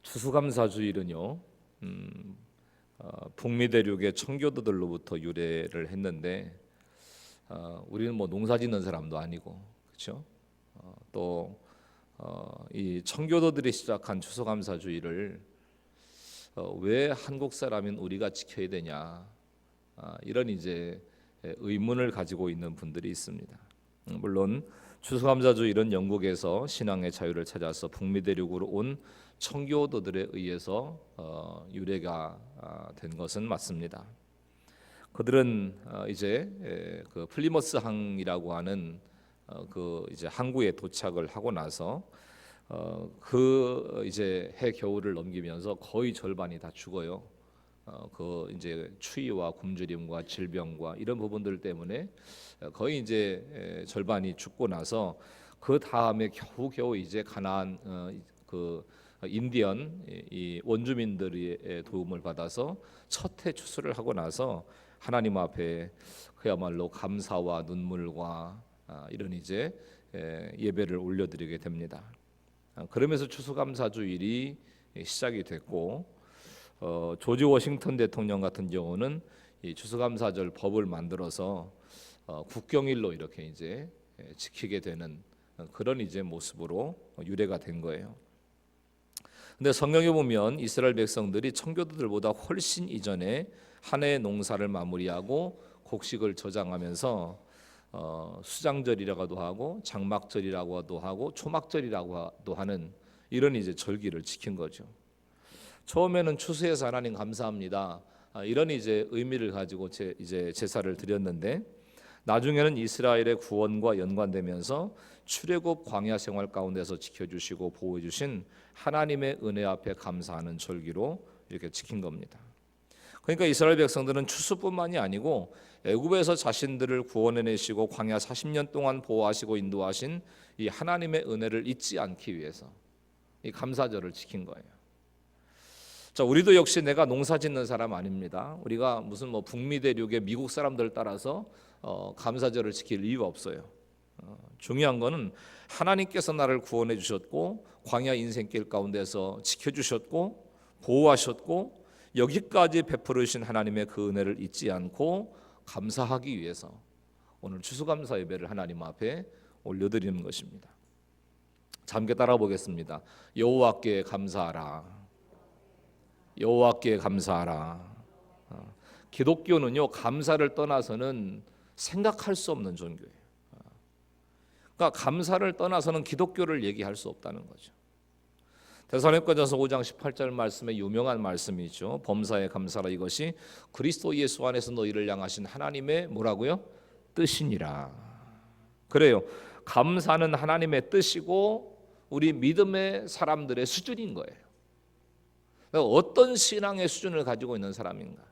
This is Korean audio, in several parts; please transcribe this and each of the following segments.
추수감사주일은요, 북미 대륙의 청교도들로부터 유래를 했는데, 우리는 뭐 농사짓는 사람도 아니고, 그렇죠? 또 이 청교도들이 시작한 추수감사주일을 왜 한국 사람인 우리가 지켜야 되냐, 이런 이제 의문을 가지고 있는 분들이 있습니다. 물론 추수감사주일은 영국에서 신앙의 자유를 찾아서 북미 대륙으로 온 청교도들에 의해서 유래가 된 것은 맞습니다. 그들은 이제 그 플리머스 항이라고 하는 그 이제 항구에 도착을 하고 나서 그 이제 해 겨울을 넘기면서 거의 절반이 다 죽어요. 그 이제 추위와 굶주림과 질병과 이런 부분들 때문에 거의 이제 절반이 죽고 나서 그 다음에 겨우겨우 이제 가나안 그 인디언 이 원주민들의 도움을 받아서 첫 해 추수를 하고 나서 하나님 앞에 그야말로 감사와 눈물과 이런 이제 예배를 올려드리게 됩니다. 그러면서 추수감사주일이 시작이 됐고, 조지 워싱턴 대통령 같은 경우는 이 추수감사절 법을 만들어서 국경일로 이렇게 이제 지키게 되는 그런 이제 모습으로 유래가 된 거예요. 근데 성경에 보면 이스라엘 백성들이 청교도들보다 훨씬 이전에 한 해의 농사를 마무리하고 곡식을 저장하면서 수장절이라고도 하고 장막절이라고도 하고 초막절이라고도 하는 이런 이제 절기를 지킨 거죠. 처음에는 추수해서 하나님 감사합니다, 이런 이제 의미를 가지고 이제 제사를 드렸는데, 나중에는 이스라엘의 구원과 연관되면서 출애굽 광야 생활 가운데서 지켜주시고 보호해 주신 하나님의 은혜 앞에 감사하는 절기로 이렇게 지킨 겁니다. 그러니까 이스라엘 백성들은 추수뿐만이 아니고 애굽에서 자신들을 구원해내시고 광야 40년 동안 보호하시고 인도하신 이 하나님의 은혜를 잊지 않기 위해서 이 감사절을 지킨 거예요. 자, 우리도 역시 내가 농사짓는 사람 아닙니다. 우리가 무슨 뭐 북미 대륙의 미국 사람들 따라서 감사절을 지킬 이유가 없어요. 중요한 거는 하나님께서 나를 구원해 주셨고 광야 인생길 가운데서 지켜주셨고 보호하셨고 여기까지 베풀으신 하나님의 그 은혜를 잊지 않고 감사하기 위해서 오늘 추수감사 예배를 하나님 앞에 올려드리는 것입니다. 함께 따라 보겠습니다. 여호와께 감사하라. 여호와께 감사하라. 기독교는요, 감사를 떠나서는 생각할 수 없는 종교예요. 그러니까 감사를 떠나서는 기독교를 얘기할 수 없다는 거죠. 데살로니가전서 5장 18절 말씀에 유명한 말씀이죠. 범사에 감사라, 이것이 그리스도 예수 안에서 너희를 향하신 하나님의 뭐라고요? 뜻이니라. 그래요. 감사는 하나님의 뜻이고 우리 믿음의 사람들의 수준인 거예요. 어떤 신앙의 수준을 가지고 있는 사람인가?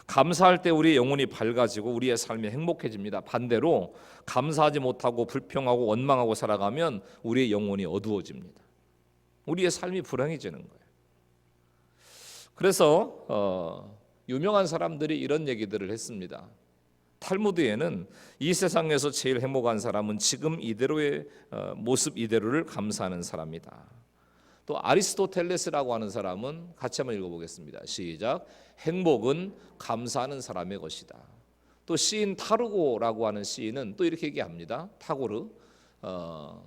감사할 때 우리의 영혼이 밝아지고 우리의 삶이 행복해집니다. 반대로 감사하지 못하고 불평하고 원망하고 살아가면 우리의 영혼이 어두워집니다. 우리의 삶이 불행해지는 거예요. 그래서 유명한 사람들이 이런 얘기들을 했습니다. 탈무드에는 이 세상에서 제일 행복한 사람은 지금 이대로의 모습 이대로를 감사하는 사람이다. 또 아리스토텔레스라고 하는 사람은 같이 한번 읽어보겠습니다. 시작. 행복은 감사하는 사람의 것이다. 또 시인 타르고라고 하는 시인은 또 이렇게 얘기합니다. 타고르.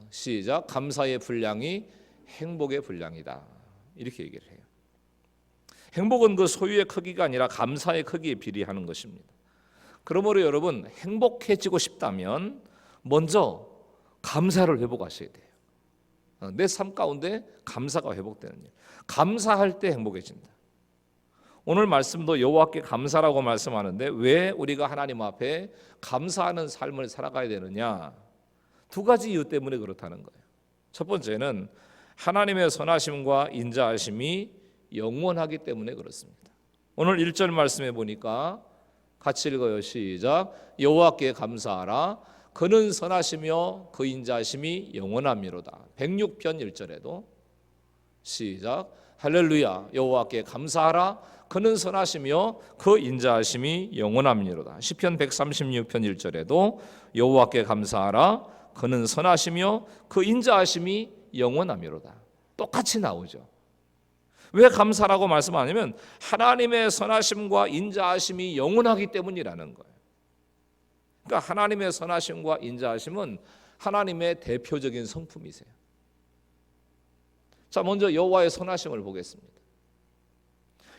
시작. 감사의 분량이 행복의 분량이다. 이렇게 얘기를 해요. 행복은 그 소유의 크기가 아니라 감사의 크기에 비례하는 것입니다. 그러므로 여러분, 행복해지고 싶다면 먼저 감사를 회복하셔야 돼요. 내 삶 가운데 감사가 회복되는 일. 감사할 때 행복해진다. 오늘 말씀도 여호와께 감사라고 말씀하는데 왜 우리가 하나님 앞에 감사하는 삶을 살아가야 되느냐? 두 가지 이유 때문에 그렇다는 거예요. 첫 번째는 하나님의 선하심과 인자하심이 영원하기 때문에 그렇습니다. 오늘 1절 말씀해 보니까 같이 읽어요. 시작. 여호와께 감사하라. 그는 선하시며 그 인자하심이 영원함이로다. 106편 1절에도 시작. 할렐루야. 여호와께 감사하라. 그는 선하시며 그 인자하심이 영원함이로다. 시편 136편 1절에도 여호와께 감사하라. 그는 선하시며 그 인자하심이 영원함이로다. 똑같이 나오죠. 왜 감사라고 말씀하냐면 하나님의 선하심과 인자하심이 영원하기 때문이라는 거예요. 그러니까 하나님의 선하심과 인자하심은 하나님의 대표적인 성품이세요. 자, 먼저 여호와의 선하심을 보겠습니다.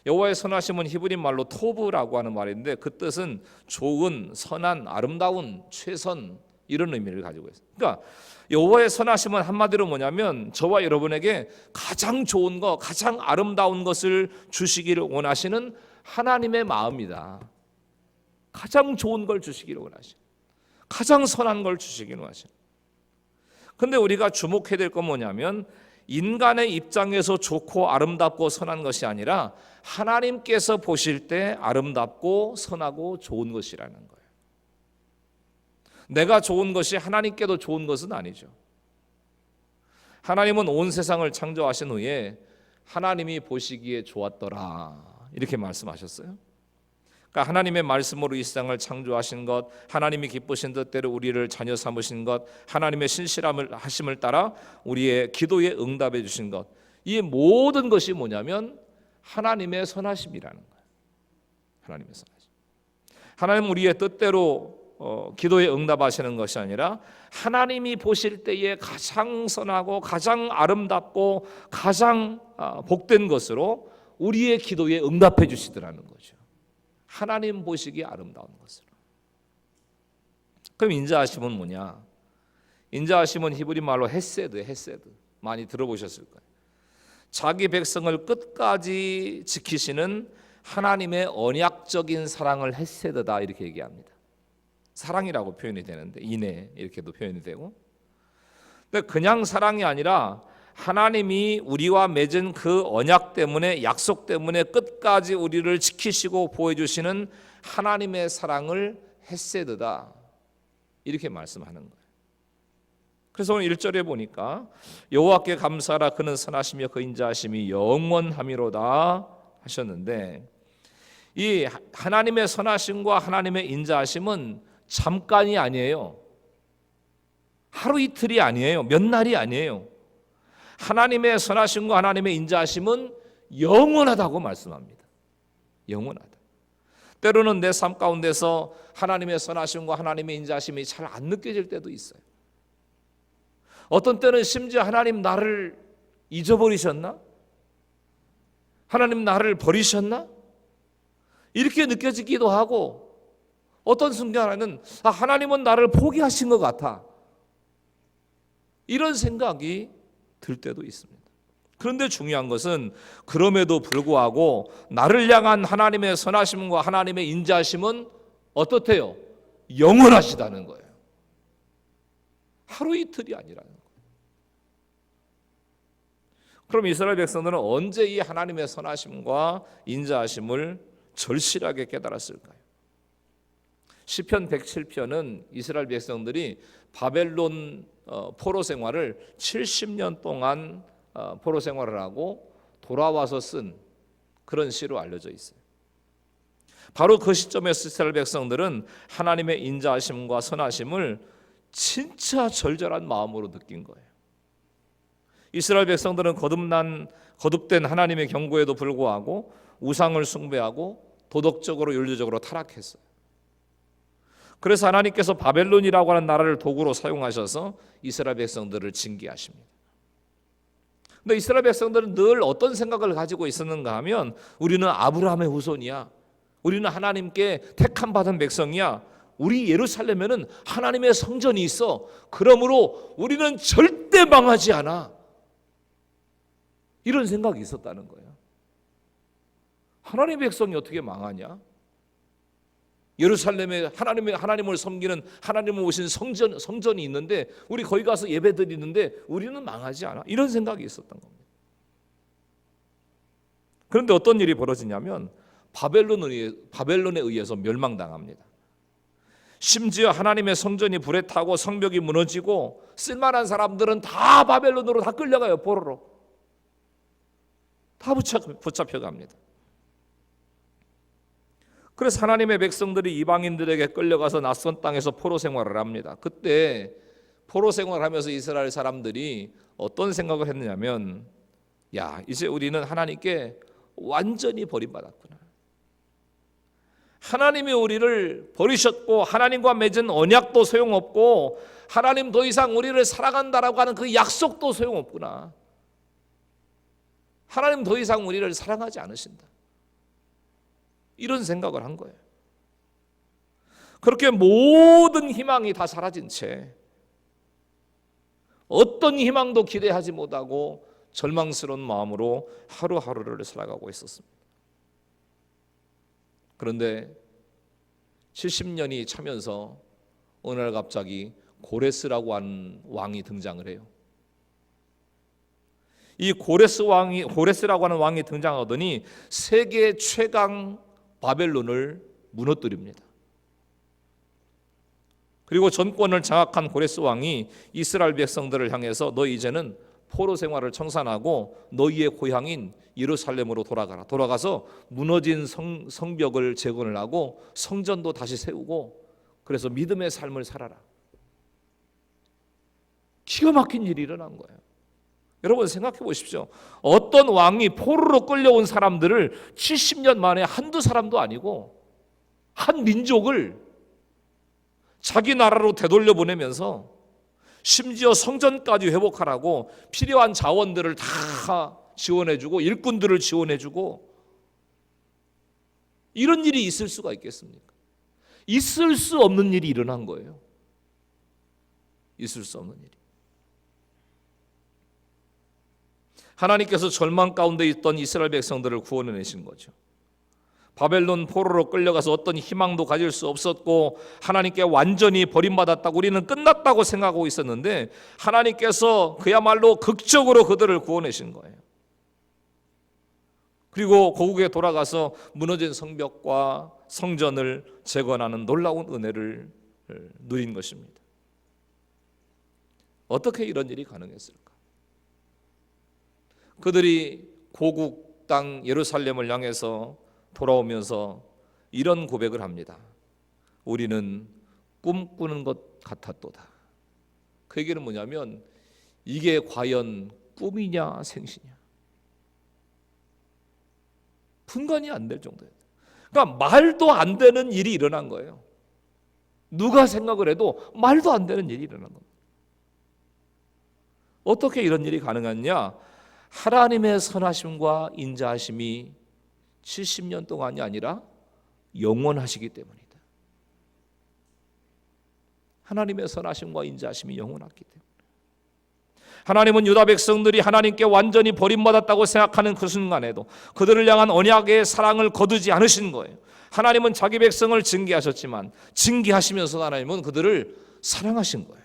여호와의 선하심은 히브리 말로 토브라고 하는 말인데 그 뜻은 좋은, 선한, 아름다운, 최선 이런 의미를 가지고 있어요. 그러니까 여호와의 선하심은 한마디로 뭐냐면 저와 여러분에게 가장 좋은 것, 가장 아름다운 것을 주시기를 원하시는 하나님의 마음이다. 가장 좋은 걸 주시기를 원하시는, 가장 선한 걸 주시기를 원하시는. 그런데 우리가 주목해야 될 건 뭐냐면 인간의 입장에서 좋고 아름답고 선한 것이 아니라 하나님께서 보실 때 아름답고 선하고 좋은 것이라는 거예요. 내가 좋은 것이 하나님께도 좋은 것은 아니죠. 하나님은 온 세상을 창조하신 후에 하나님이 보시기에 좋았더라 이렇게 말씀하셨어요. 그러니까 하나님의 말씀으로 이 세상을 창조하신 것, 하나님이 기쁘신 뜻대로 우리를 자녀 삼으신 것, 하나님의 신실함을 하심을 따라 우리의 기도에 응답해 주신 것, 이 모든 것이 뭐냐면 하나님의 선하심이라는 거예요. 하나님의 선하심. 하나님은 우리의 뜻대로 기도에 응답하시는 것이 아니라 하나님이 보실 때에 가장 선하고 가장 아름답고 가장 복된 것으로 우리의 기도에 응답해 주시더라는 거죠. 하나님 보시기에 아름다운 것으로. 그럼 인자하심은 뭐냐? 인자하심은 히브리 말로 헤세드, 헤세드 많이 들어보셨을 거예요. 자기 백성을 끝까지 지키시는 하나님의 언약적인 사랑을 헤세드다 이렇게 얘기합니다. 사랑이라고 표현이 되는데 인애 이렇게도 표현이 되고, 근데 그냥 사랑이 아니라 하나님이 우리와 맺은 그 언약 때문에, 약속 때문에 끝까지 우리를 지키시고 보여주시는 하나님의 사랑을 헤세드다 이렇게 말씀하는 거예요. 그래서 오늘 1절에 보니까 여호와께 감사하라 그는 선하시며 그 인자하심이 영원함이로다 하셨는데, 이 하나님의 선하심과 하나님의 인자하심은 잠깐이 아니에요. 하루 이틀이 아니에요. 몇 날이 아니에요. 하나님의 선하심과 하나님의 인자하심은 영원하다고 말씀합니다. 영원하다. 때로는 내 삶 가운데서 하나님의 선하심과 하나님의 인자하심이 잘 안 느껴질 때도 있어요. 어떤 때는 심지어 하나님 나를 잊어버리셨나? 하나님 나를 버리셨나? 이렇게 느껴지기도 하고, 어떤 순간에는 하나님은 나를 포기하신 것 같아, 이런 생각이 들 때도 있습니다. 그런데 중요한 것은 그럼에도 불구하고 나를 향한 하나님의 선하심과 하나님의 인자하심은 어떻대요? 영원하시다는 거예요. 하루 이틀이 아니라는 거예요. 그럼 이스라엘 백성들은 언제 이 하나님의 선하심과 인자하심을 절실하게 깨달았을까요? 시편 107편은 이스라엘 백성들이 바벨론 포로 생활을 70년 동안 포로 생활을 하고 돌아와서 쓴 그런 시로 알려져 있어요. 바로 그 시점에서 이스라엘 백성들은 하나님의 인자하심과 선하심을 진짜 절절한 마음으로 느낀 거예요. 이스라엘 백성들은 거듭된 하나님의 경고에도 불구하고 우상을 숭배하고 도덕적으로 윤리적으로 타락했어요. 그래서 하나님께서 바벨론이라고 하는 나라를 도구로 사용하셔서 이스라엘 백성들을 징계하십니다. 근데 이스라엘 백성들은 늘 어떤 생각을 가지고 있었는가 하면, 우리는 아브라함의 후손이야, 우리는 하나님께 택함 받은 백성이야, 우리 예루살렘에는 하나님의 성전이 있어, 그러므로 우리는 절대 망하지 않아, 이런 생각이 있었다는 거예요. 하나님의 백성이 어떻게 망하냐? 예루살렘에 하나님을 섬기는, 하나님을 오신 성전이 있는데 우리 거기 가서 예배드리는데 우리는 망하지 않아, 이런 생각이 있었던 겁니다. 그런데 어떤 일이 벌어지냐면 바벨론에 의해서 멸망당합니다. 심지어 하나님의 성전이 불에 타고 성벽이 무너지고 쓸만한 사람들은 다 바벨론으로 다 끌려가요. 포로로 다 붙잡혀갑니다. 그래서 하나님의 백성들이 이방인들에게 끌려가서 낯선 땅에서 포로 생활을 합니다. 그때 포로 생활하면서 이스라엘 사람들이 어떤 생각을 했느냐면, 야, 이제 우리는 하나님께 완전히 버림받았구나. 하나님이 우리를 버리셨고 하나님과 맺은 언약도 소용없고 하나님 더 이상 우리를 사랑한다라고 하는 그 약속도 소용없구나. 하나님 더 이상 우리를 사랑하지 않으신다. 이런 생각을 한 거예요. 그렇게 모든 희망이 다 사라진 채 어떤 희망도 기대하지 못하고 절망스러운 마음으로 하루하루를 살아가고 있었습니다. 그런데 70년이 차면서 어느 날 갑자기 고레스라고 하는 왕이 등장을 해요. 이 고레스라고 하는 왕이 등장하더니 세계 최강 바벨론을 무너뜨립니다. 그리고 전권을 장악한 고레스 왕이 이스라엘 백성들을 향해서 너 이제는 포로 생활을 청산하고 너희의 고향인 예루살렘으로 돌아가라. 돌아가서 무너진 성벽을 재건을 하고 성전도 다시 세우고 그래서 믿음의 삶을 살아라. 기가 막힌 일이 일어난 거예요. 여러분 생각해 보십시오. 어떤 왕이 포로로 끌려온 사람들을 70년 만에 한두 사람도 아니고 한 민족을 자기 나라로 되돌려 보내면서 심지어 성전까지 회복하라고 필요한 자원들을 다 지원해주고 일꾼들을 지원해주고 이런 일이 있을 수가 있겠습니까? 있을 수 없는 일이 일어난 거예요. 있을 수 없는 일이. 하나님께서 절망 가운데 있던 이스라엘 백성들을 구원해내신 거죠. 바벨론 포로로 끌려가서 어떤 희망도 가질 수 없었고 하나님께 완전히 버림받았다고 우리는 끝났다고 생각하고 있었는데 하나님께서 그야말로 극적으로 그들을 구원하신 거예요. 그리고 고국에 돌아가서 무너진 성벽과 성전을 재건하는 놀라운 은혜를 누린 것입니다. 어떻게 이런 일이 가능했을까? 그들이 고국 땅 예루살렘을 향해서 돌아오면서 이런 고백을 합니다. 우리는 꿈꾸는 것 같았도다. 그 얘기는 뭐냐면 이게 과연 꿈이냐 생시냐 분간이 안 될 정도예요. 그러니까 말도 안 되는 일이 일어난 거예요. 누가 생각을 해도 말도 안 되는 일이 일어난 겁니다. 어떻게 이런 일이 가능하냐? 하나님의 선하심과 인자하심이 70년 동안이 아니라 영원하시기 때문이다. 하나님의 선하심과 인자하심이 영원하기 때문에. 하나님은 유다 백성들이 하나님께 완전히 버림받았다고 생각하는 그 순간에도 그들을 향한 언약의 사랑을 거두지 않으신 거예요. 하나님은 자기 백성을 징계하셨지만 징계하시면서 하나님은 그들을 사랑하신 거예요.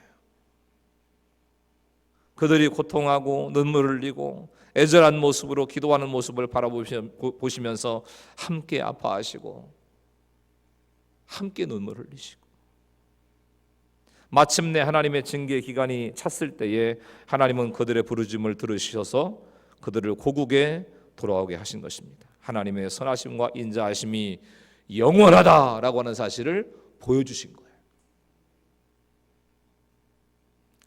그들이 고통하고 눈물을 흘리고 애절한 모습으로 기도하는 모습을 바라보시면서 함께 아파하시고 함께 눈물을 흘리시고 마침내 하나님의 징계 기간이 찼을 때에 하나님은 그들의 부르짖음을 들으셔서 그들을 고국에 돌아오게 하신 것입니다. 하나님의 선하심과 인자하심이 영원하다라고 하는 사실을 보여주신 거예요.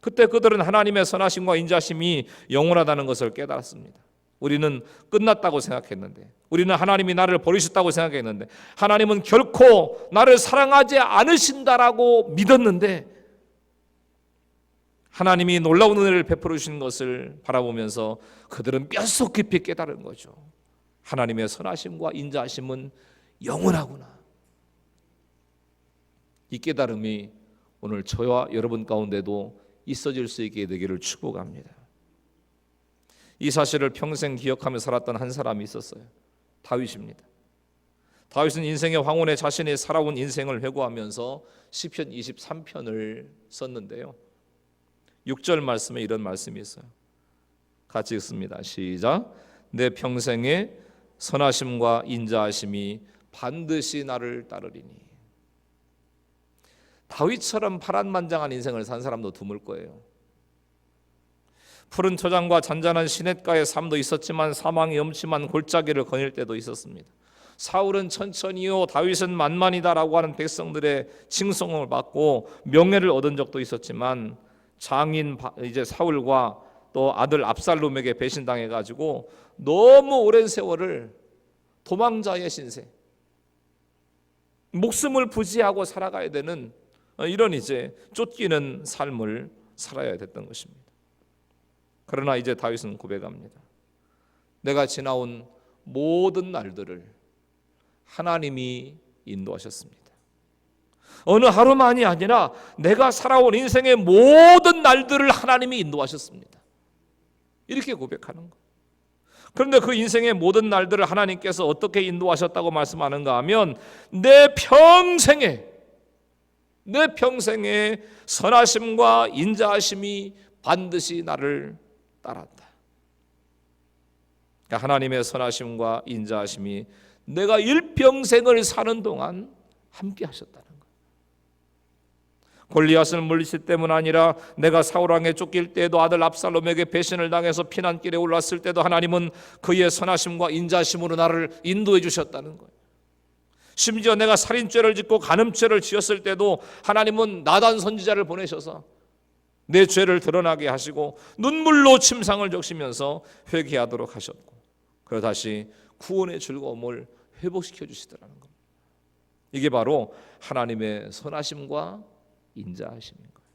그때 그들은 하나님의 선하심과 인자심이 영원하다는 것을 깨달았습니다. 우리는 끝났다고 생각했는데, 우리는 하나님이 나를 버리셨다고 생각했는데, 하나님은 결코 나를 사랑하지 않으신다라고 믿었는데 하나님이 놀라운 은혜를 베풀어 주신 것을 바라보면서 그들은 뼛속 깊이 깨달은 거죠. 하나님의 선하심과 인자하심은 영원하구나. 이 깨달음이 오늘 저와 여러분 가운데도 있어질 수 있게 되기를 축복합니다. 이 사실을 평생 기억하며 살았던 한 사람이 있었어요. 다윗입니다. 다윗은 인생의 황혼에 자신이 살아온 인생을 회고하면서 시편 23편을 썼는데요. 6절 말씀에 이런 말씀이 있어요. 같이 읽습니다. 시작. 내 평생의 선하심과 인자하심이 반드시 나를 따르리니. 다윗처럼 파란만장한 인생을 산 사람도 드물 거예요. 푸른 초장과 잔잔한 시냇가의 삶도 있었지만 사망의 엄침한 골짜기를 거닐 때도 있었습니다. 사울은 천천히요, 다윗은 만만이다라고 하는 백성들의 칭송을 받고 명예를 얻은 적도 있었지만 장인 이제 사울과 또 아들 압살롬에게 배신당해가지고 너무 오랜 세월을 도망자의 신세, 목숨을 부지하고 살아가야 되는 이런 이제 쫓기는 삶을 살아야 됐던 것입니다. 그러나 이제 다윗은 고백합니다. 내가 지나온 모든 날들을 하나님이 인도하셨습니다. 어느 하루만이 아니라 내가 살아온 인생의 모든 날들을 하나님이 인도하셨습니다. 이렇게 고백하는 거예요. 그런데 그 인생의 모든 날들을 하나님께서 어떻게 인도하셨다고 말씀하는가 하면 내 평생에 선하심과 인자하심이 반드시 나를 따랐다. 그러니까 하나님의 선하심과 인자하심이 내가 일평생을 사는 동안 함께 하셨다는 거예요. 골리앗을 물리칠 때문 아니라 내가 사울왕에 쫓길 때에도 아들 압살롬에게 배신을 당해서 피난길에 올랐을 때도 하나님은 그의 선하심과 인자하심으로 나를 인도해 주셨다는 거예요. 심지어 내가 살인죄를 짓고 간음죄를 지었을 때도 하나님은 나단 선지자를 보내셔서 내 죄를 드러나게 하시고 눈물로 침상을 적시면서 회개하도록 하셨고, 그리고 다시 구원의 즐거움을 회복시켜 주시더라는 겁니다. 이게 바로 하나님의 선하심과 인자하심인 거예요.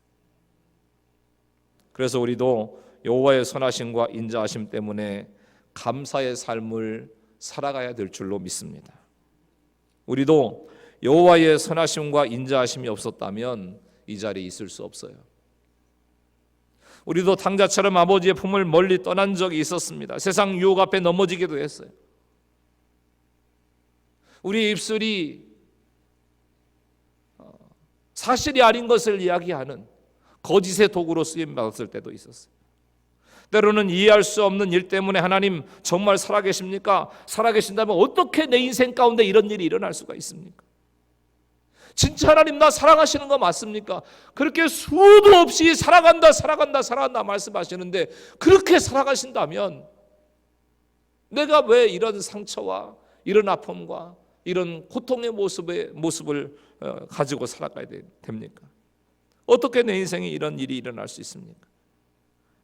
그래서 우리도 여호와의 선하심과 인자하심 때문에 감사의 삶을 살아가야 될 줄로 믿습니다. 우리도 여호와의 선하심과 인자하심이 없었다면 이 자리에 있을 수 없어요. 우리도 탕자처럼 아버지의 품을 멀리 떠난 적이 있었습니다. 세상 유혹 앞에 넘어지기도 했어요. 우리 입술이 사실이 아닌 것을 이야기하는 거짓의 도구로 쓰임받았을 때도 있었어요. 때로는 이해할 수 없는 일 때문에 하나님 정말 살아계십니까? 살아계신다면 어떻게 내 인생 가운데 이런 일이 일어날 수가 있습니까? 진짜 하나님 나 사랑하시는 거 맞습니까? 그렇게 수도 없이 살아간다 말씀하시는데 그렇게 살아가신다면 내가 왜 이런 상처와 이런 아픔과 이런 고통의 모습을 가지고 살아가야 됩니까? 어떻게 내 인생에 이런 일이 일어날 수 있습니까?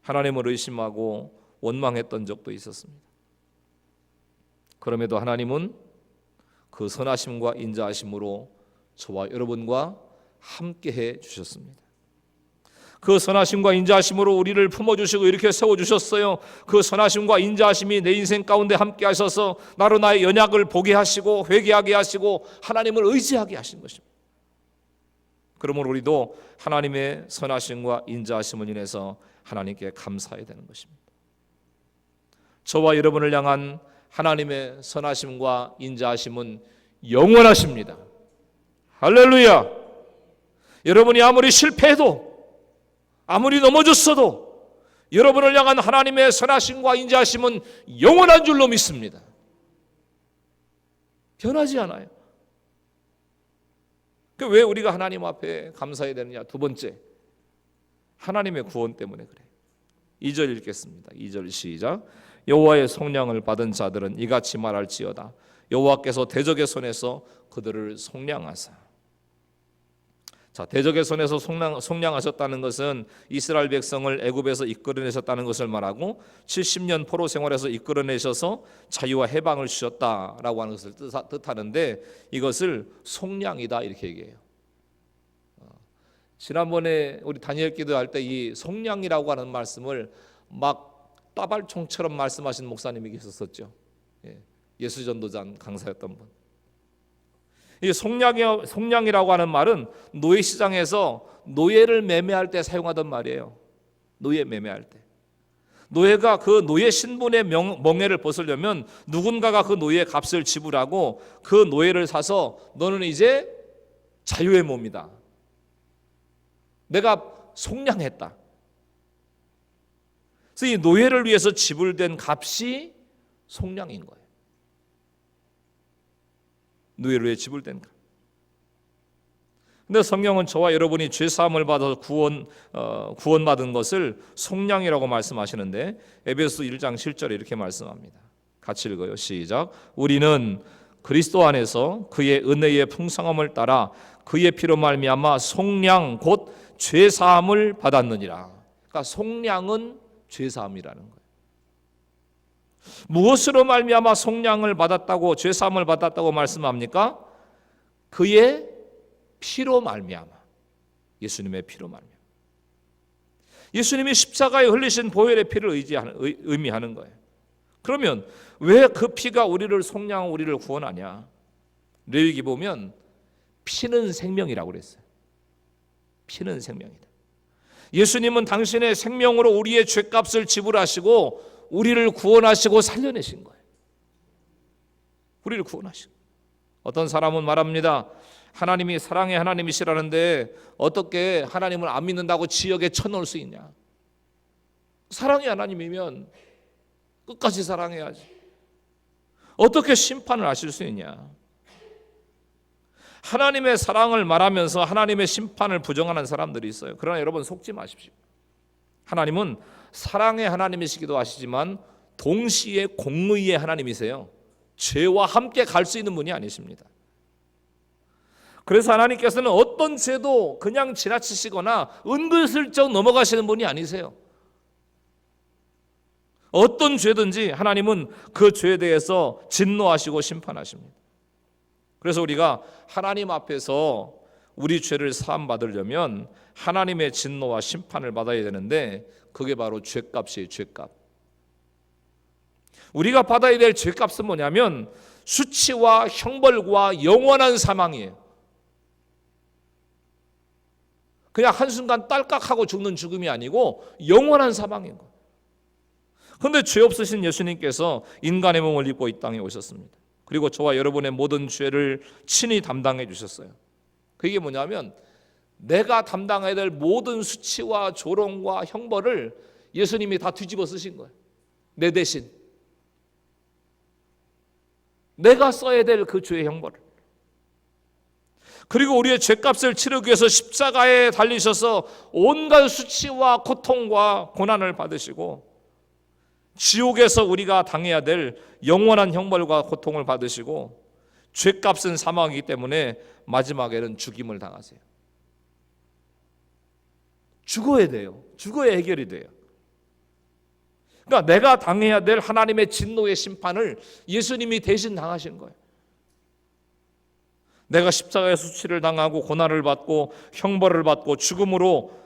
하나님을 의심하고 원망했던 적도 있었습니다. 그럼에도 하나님은 그 선하심과 인자하심으로 저와 여러분과 함께해 주셨습니다. 그 선하심과 인자하심으로 우리를 품어주시고 이렇게 세워주셨어요. 그 선하심과 인자하심이 내 인생 가운데 함께 하셔서 나로 나의 연약을 보게 하시고 회개하게 하시고 하나님을 의지하게 하신 것입니다. 그러므로 우리도 하나님의 선하심과 인자하심을 인해서 하나님께 감사해야 되는 것입니다. 저와 여러분을 향한 하나님의 선하심과 인자하심은 영원하십니다. 할렐루야. 여러분이 아무리 실패해도 아무리 넘어졌어도 여러분을 향한 하나님의 선하심과 인자하심은 영원한 줄로 믿습니다. 변하지 않아요. 왜 우리가 하나님 앞에 감사해야 되느냐? 두 번째, 하나님의 구원 때문에 그래요. 2절 읽겠습니다. 2절 시작. 여호와의 속량을 받은 자들은 이같이 말할지어다. 여호와께서 대적의 손에서 그들을 속량하사. 자, 대적의 손에서 속량하셨다는 것은 이스라엘 백성을 애굽에서 이끌어내셨다는 것을 말하고 70년 포로 생활에서 이끌어내셔서 자유와 해방을 주셨다라고 하는 것을 뜻하는데 이것을 속량이다 이렇게 얘기해요. 지난번에 우리 다니엘 기도할 때 이 속량이라고 하는 말씀을 막 따발총처럼 말씀하신 목사님이 계셨었죠. 예수전도단 강사였던 분. 이 속량이라고 하는 말은 노예 시장에서 노예를 매매할 때 사용하던 말이에요. 노예 매매할 때. 노예가 그 노예 신분의 멍에를 벗으려면 누군가가 그 노예의 값을 지불하고 그 노예를 사서 너는 이제 자유의 몸이다. 내가 속량했다. 그래서 이 노예를 위해서 지불된 값이 속량인 거예요. 노예를 위해 지불된 것. 근데 성경은 저와 여러분이 죄 사함을 받아서 구원받은 것을 속량이라고 말씀하시는데 에베소 1장 7절에 이렇게 말씀합니다. 같이 읽어요. 시작. 우리는 그리스도 안에서 그의 은혜의 풍성함을 따라 그의 피로 말미암아 속량 곧 죄 사함을 받았느니라. 그러니까 속량은 죄사함이라는 거예요. 무엇으로 말미암아 속량을 받았다고, 죄사함을 받았다고 말씀합니까? 그의 피로 말미암아, 예수님의 피로 말미암아. 예수님이 십자가에 흘리신 보혈의 피를 의미하는 거예요. 그러면 왜 그 피가 우리를 속량하고 우리를 구원하냐? 레위기 보면 피는 생명이라고 그랬어요. 피는 생명이다. 예수님은 당신의 생명으로 우리의 죄값을 지불하시고 우리를 구원하시고 살려내신 거예요. 우리를 구원하시고. 어떤 사람은 말합니다. 하나님이 사랑의 하나님이시라는데 어떻게 하나님을 안 믿는다고 지옥에 쳐넣을 수 있냐? 사랑의 하나님이면 끝까지 사랑해야지. 어떻게 심판을 하실 수 있냐? 하나님의 사랑을 말하면서 하나님의 심판을 부정하는 사람들이 있어요. 그러나 여러분 속지 마십시오. 하나님은 사랑의 하나님이시기도 하시지만 동시에 공의의 하나님이세요. 죄와 함께 갈 수 있는 분이 아니십니다. 그래서 하나님께서는 어떤 죄도 그냥 지나치시거나 은근슬쩍 넘어가시는 분이 아니세요. 어떤 죄든지 하나님은 그 죄에 대해서 진노하시고 심판하십니다. 그래서 우리가 하나님 앞에서 우리 죄를 사함받으려면 하나님의 진노와 심판을 받아야 되는데 그게 바로 죄값이에요. 죄값. 우리가 받아야 될 죄값은 뭐냐면 수치와 형벌과 영원한 사망이에요. 그냥 한순간 딸깍하고 죽는 죽음이 아니고 영원한 사망인 거예요. 그런데 죄 없으신 예수님께서 인간의 몸을 입고 이 땅에 오셨습니다. 그리고 저와 여러분의 모든 죄를 친히 담당해 주셨어요. 그게 뭐냐면 내가 담당해야 될 모든 수치와 조롱과 형벌을 예수님이 다 뒤집어 쓰신 거예요. 내 대신. 내가 써야 될 그 죄의 형벌을. 그리고 우리의 죄값을 치르기 위해서 십자가에 달리셔서 온갖 수치와 고통과 고난을 받으시고 지옥에서 우리가 당해야 될 영원한 형벌과 고통을 받으시고 죄값은 사망이기 때문에 마지막에는 죽임을 당하세요. 죽어야 돼요. 죽어야 해결이 돼요. 그러니까 내가 당해야 될 하나님의 진노의 심판을 예수님이 대신 당하신 거예요. 내가 십자가의 수치를 당하고 고난을 받고 형벌을 받고 죽음으로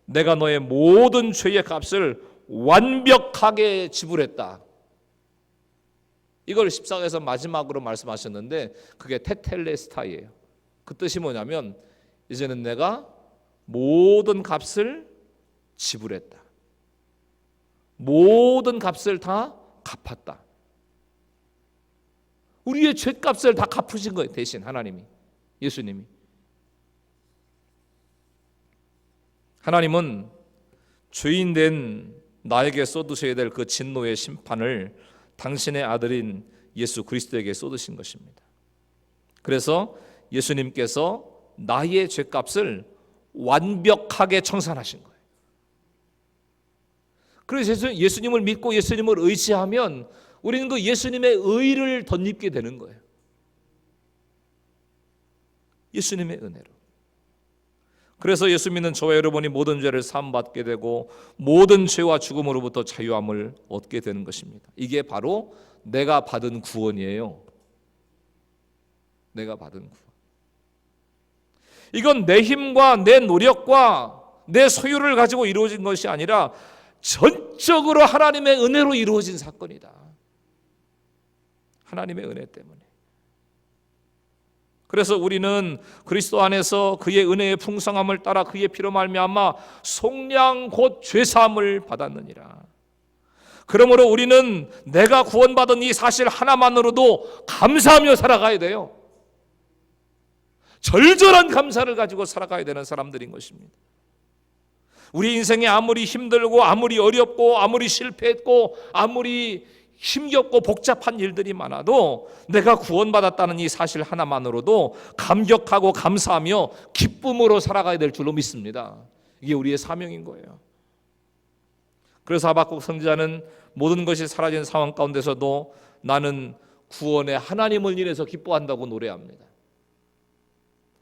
내가 너의 모든 죄의 값을 완벽하게 지불했다. 이걸 십자가에서 마지막으로 말씀하셨는데 그게 테텔레스타이예요. 그 뜻이 뭐냐면 이제는 내가 모든 값을 지불했다. 모든 값을 다 갚았다. 우리의 죄값을 다 갚으신 거예요. 대신 하나님이, 예수님이. 하나님은 죄인된 나에게 쏟으셔야 될 그 진노의 심판을 당신의 아들인 예수 그리스도에게 쏟으신 것입니다. 그래서 예수님께서 나의 죄값을 완벽하게 청산하신 거예요. 그래서 예수님을 믿고 예수님을 의지하면 우리는 그 예수님의 의를 덧입게 되는 거예요. 예수님의 은혜로. 그래서 예수 믿는 저와 여러분이 모든 죄를 사함받게 되고 모든 죄와 죽음으로부터 자유함을 얻게 되는 것입니다. 이게 바로 내가 받은 구원이에요. 내가 받은 구원. 이건 내 힘과 내 노력과 내 소유를 가지고 이루어진 것이 아니라 전적으로 하나님의 은혜로 이루어진 사건이다. 하나님의 은혜 때문에. 그래서 우리는 그리스도 안에서 그의 은혜의 풍성함을 따라 그의 피로 말미암아 속량 곧 죄사함을 받았느니라. 그러므로 우리는 내가 구원받은 이 사실 하나만으로도 감사하며 살아가야 돼요. 절절한 감사를 가지고 살아가야 되는 사람들인 것입니다. 우리 인생에 아무리 힘들고 아무리 어렵고 아무리 실패했고 아무리 힘겹고 복잡한 일들이 많아도 내가 구원받았다는 이 사실 하나만으로도 감격하고 감사하며 기쁨으로 살아가야 될 줄로 믿습니다. 이게 우리의 사명인 거예요. 그래서 하박국 선지자는 모든 것이 사라진 상황 가운데서도 나는 구원의 하나님을 인해서 기뻐한다고 노래합니다.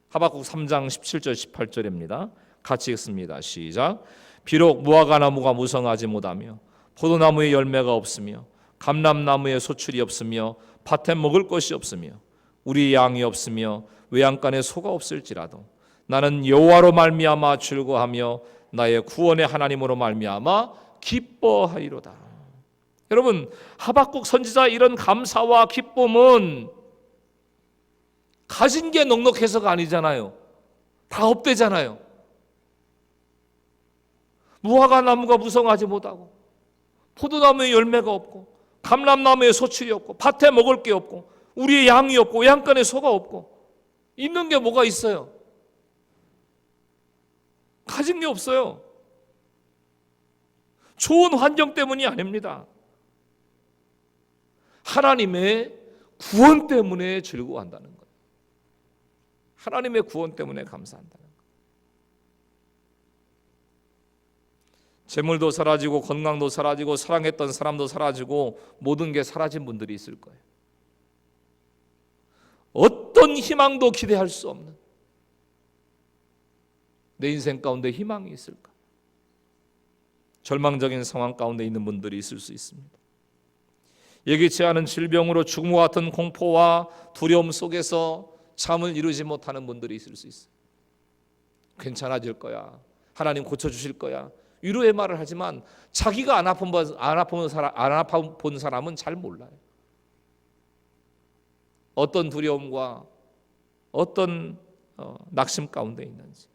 하박국 3장 17절 18절입니다. 같이 읽습니다. 시작. 비록 무화과 나무가 무성하지 못하며 포도나무에 열매가 없으며 감람나무에 소출이 없으며 밭에 먹을 것이 없으며 우리 양이 없으며 외양간에 소가 없을지라도 나는 여호와로 말미암아 즐거하며 나의 구원의 하나님으로 말미암아 기뻐하리로다. 여러분, 하박국 선지자 이런 감사와 기쁨은 가진 게 넉넉해서가 아니잖아요. 다 없대잖아요. 무화과 나무가 무성하지 못하고 포도나무에 열매가 없고 감람나무에 소출이 없고 밭에 먹을 게 없고 우리의 양이 없고 외양간에 소가 없고 있는 게 뭐가 있어요? 가진 게 없어요. 좋은 환경 때문이 아닙니다. 하나님의 구원 때문에 즐거워한다는 거예요. 하나님의 구원 때문에 감사한다는 거예요. 재물도 사라지고 건강도 사라지고 사랑했던 사람도 사라지고 모든 게 사라진 분들이 있을 거예요. 어떤 희망도 기대할 수 없는, 내 인생 가운데 희망이 있을까? 절망적인 상황 가운데 있는 분들이 있을 수 있습니다. 예기치 않은 질병으로 죽음과 같은 공포와 두려움 속에서 잠을 이루지 못하는 분들이 있을 수 있어요. 괜찮아질 거야, 하나님 고쳐주실 거야, 위로의 말을 하지만 자기가 안 아파본 사람은 잘 몰라요. 어떤 두려움과 어떤 낙심 가운데 있는지.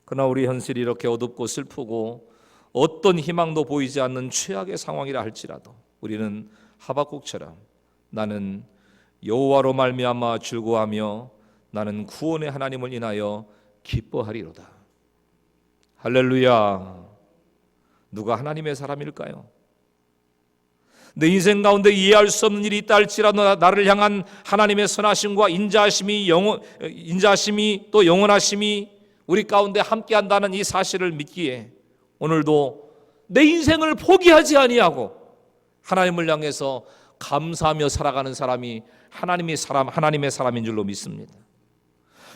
그러나 우리 현실이 이렇게 어둡고 슬프고 어떤 희망도 보이지 않는 최악의 상황이라 할지라도 우리는 하박국처럼 나는 여호와로 말미암아 즐거워하며 나는 구원의 하나님을 인하여 기뻐하리로다. 할렐루야. 누가 하나님의 사람일까요? 내 인생 가운데 이해할 수 없는 일이 있다 할지라도 나를 향한 하나님의 선하심과 인자하심이 또 영원하심이 우리 가운데 함께한다는 이 사실을 믿기에 오늘도 내 인생을 포기하지 아니하고 하나님을 향해서 감사하며 살아가는 사람이 하나님의 사람인 줄로 믿습니다.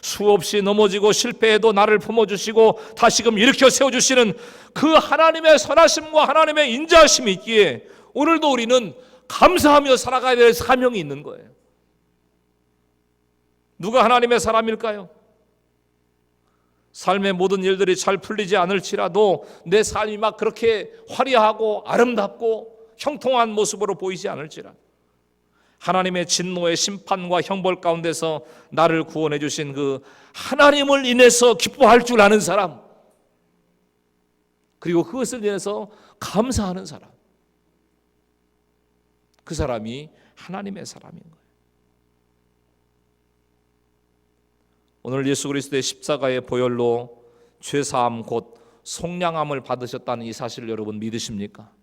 수없이 넘어지고 실패해도 나를 품어주시고 다시금 일으켜 세워주시는 그 하나님의 선하심과 하나님의 인자하심이 있기에 오늘도 우리는 감사하며 살아가야 될 사명이 있는 거예요. 누가 하나님의 사람일까요? 삶의 모든 일들이 잘 풀리지 않을지라도 내 삶이 막 그렇게 화려하고 아름답고 형통한 모습으로 보이지 않을지라도 하나님의 진노의 심판과 형벌 가운데서 나를 구원해 주신 그 하나님을 인해서 기뻐할 줄 아는 사람, 그리고 그것을 인해서 감사하는 사람, 그 사람이 하나님의 사람인 거예요. 오늘 예수 그리스도의 십자가의 보혈로 죄사함 곧 속량함을 받으셨다는 이 사실을 여러분 믿으십니까?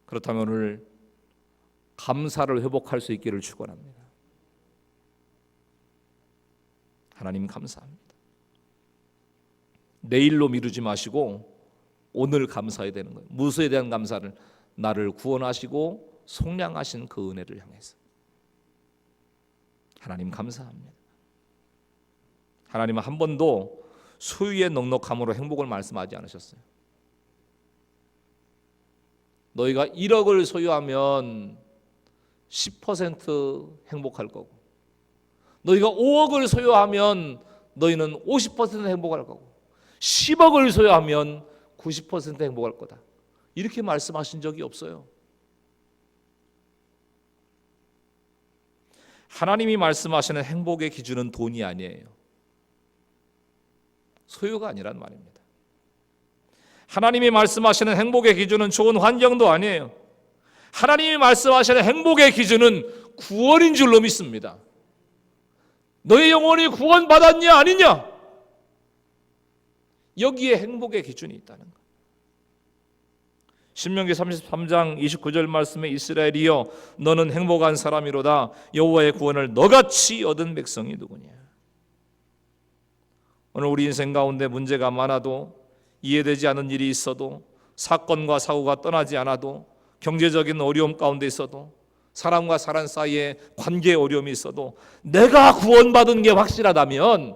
그렇다면 오늘 감사를 회복할 수 있기를 축원합니다. 하나님 감사합니다. 내일로 미루지 마시고 오늘 감사해야 되는 거예요. 무엇에 대한 감사를? 나를 구원하시고 속량하신 그 은혜를 향해서. 하나님 감사합니다. 하나님은 한 번도 소유의 넉넉함으로 행복을 말씀하지 않으셨어요. 너희가 1억을 소유하면 10% 행복할 거고, 너희가 5억을 소유하면 너희는 50% 행복할 거고, 10억을 소유하면 90% 행복할 거다. 이렇게 말씀하신 적이 없어요. 하나님이 말씀하시는 행복의 기준은 돈이 아니에요. 소유가 아니란 말입니다. 하나님이 말씀하시는 행복의 기준은 좋은 환경도 아니에요. 하나님이 말씀하시는 행복의 기준은 구원인 줄로 믿습니다. 너의 영혼이 구원받았냐 아니냐, 여기에 행복의 기준이 있다는 것. 신명기 33장 29절 말씀에 이스라엘이여 너는 행복한 사람이로다. 여호와의 구원을 너같이 얻은 백성이 누구냐. 오늘 우리 인생 가운데 문제가 많아도, 이해되지 않는 일이 있어도, 사건과 사고가 떠나지 않아도, 경제적인 어려움 가운데 있어도, 사람과 사람 사이에 관계 어려움이 있어도 내가 구원받은 게 확실하다면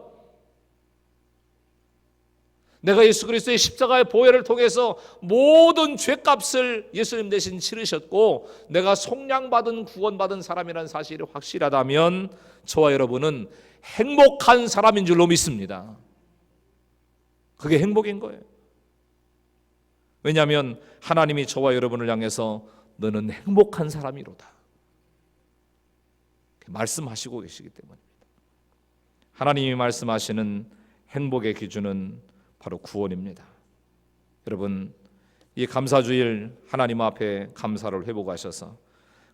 내가 예수 그리스도의 십자가의 보혈을 통해서 모든 죄값을 예수님 대신 치르셨고 내가 속량받은 구원받은 사람이라는 사실이 확실하다면 저와 여러분은 행복한 사람인 줄로 믿습니다. 그게 행복인 거예요. 왜냐하면 하나님이 저와 여러분을 향해서 너는 행복한 사람이로다 말씀하시고 계시기 때문입니다. 하나님이 말씀하시는 행복의 기준은 바로 구원입니다. 여러분, 이 감사주일 하나님 앞에 감사를 회복하셔서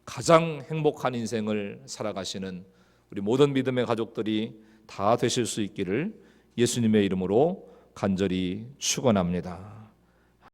가장 행복한 인생을 살아가시는 우리 모든 믿음의 가족들이 다 되실 수 있기를 예수님의 이름으로 간절히 축원합니다.